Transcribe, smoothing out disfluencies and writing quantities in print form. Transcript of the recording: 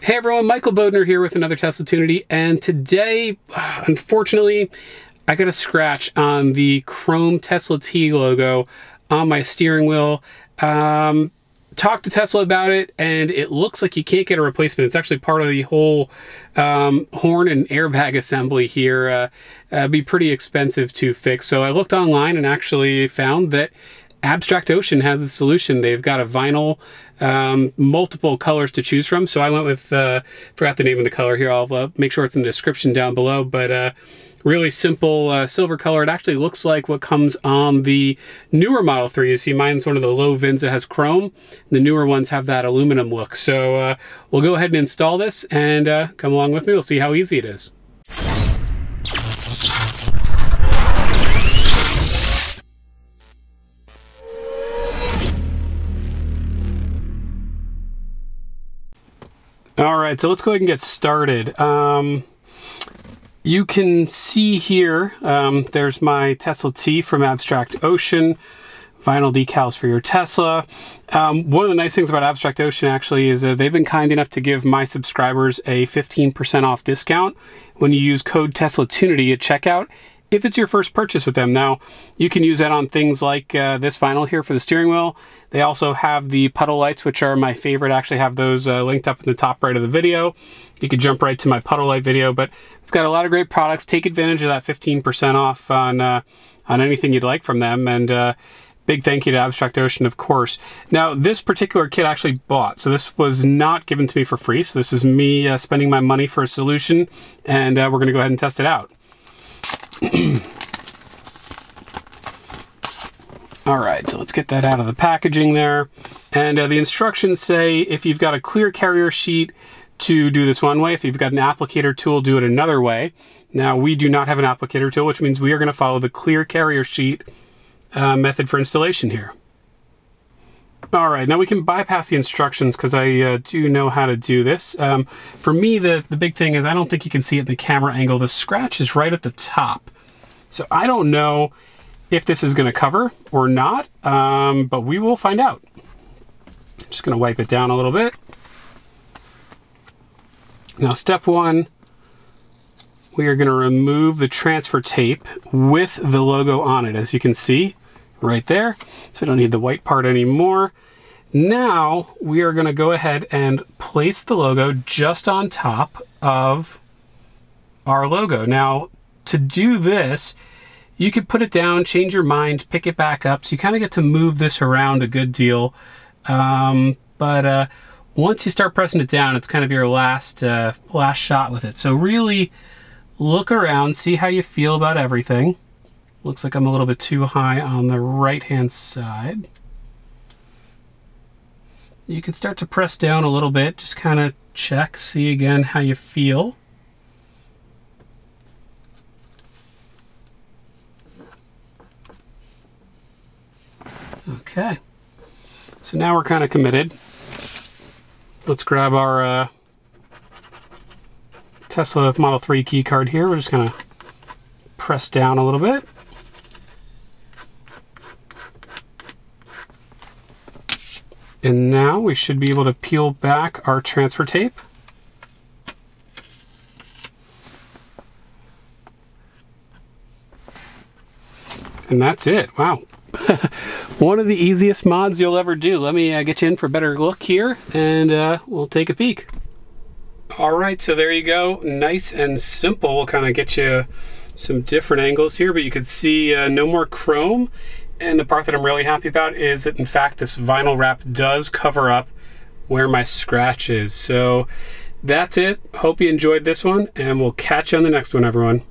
Hey everyone, Michael Bodner here with another Tesla-tunity, and today, unfortunately, I got a scratch on the chrome Tesla T logo on my steering wheel. Talked to Tesla about it, and it looks like you can't get a replacement. It's actually part of the whole horn and airbag assembly here. It'd be pretty expensive to fix. So I looked online and actually found that Abstract Ocean has a solution. They've got a vinyl, multiple colors to choose from. So I went with, forgot the name of the color here. I'll make sure it's in the description down below, but really simple silver color. It actually looks like what comes on the newer Model 3. You see mine's one of the low VINs that has chrome. The newer ones have that aluminum look. So we'll go ahead and install this and come along with me. We'll see how easy it is. All right, so let's go ahead and get started. You can see here, there's my Tesla T from Abstract Ocean, vinyl decals for your Tesla. One of the nice things about Abstract Ocean actually is that they've been kind enough to give my subscribers a 15% off discount when you use code TeslaTunity at checkout, if it's your first purchase with them. Now, you can use that on things like this vinyl here for the steering wheel. They also have the puddle lights, which are my favorite. I actually have those linked up in the top right of the video. You could jump right to my puddle light video, but we've got a lot of great products. Take advantage of that 15% off on anything you'd like from them. And big thank you to Abstract Ocean, of course. Now, this particular kit I actually bought, so this was not given to me for free. So this is me spending my money for a solution, and we're gonna go ahead and test it out. All right, so let's get that out of the packaging there. And the instructions say if you've got a clear carrier sheet to do this one way, if you've got an applicator tool, do it another way. Now, we do not have an applicator tool, which means we are gonna follow the clear carrier sheet method for installation here. All right, now we can bypass the instructions because I do know how to do this. For me, the big thing is I don't think you can see it in the camera angle. The scratch is right at the top. So I don't know if this is gonna cover or not, but we will find out. I'm just gonna wipe it down a little bit. Now, step one, we are gonna remove the transfer tape with the logo on it, as you can see right there. So we don't need the white part anymore. Now, we are gonna go ahead and place the logo just on top of our logo. Now, to do this, you could put it down, change your mind, pick it back up. So you kind of get to move this around a good deal. But once you start pressing it down, it's kind of your last shot with it. So really look around, see how you feel about everything. Looks like I'm a little bit too high on the right-hand side. You can start to press down a little bit, just kind of check, see again how you feel. Okay, so now we're kind of committed. Let's grab our Tesla Model 3 key card here. We're just gonna press down a little bit. And now we should be able to peel back our transfer tape. And that's it, wow. One of the easiest mods you'll ever do. Let me get you in for a better look here, and we'll take a peek. All right, so there you go. Nice and simple. We'll kind of get you some different angles here, but you can see no more chrome. And the part that I'm really happy about is that, in fact, this vinyl wrap does cover up where my scratch is. So that's it. Hope you enjoyed this one, and we'll catch you on the next one, everyone.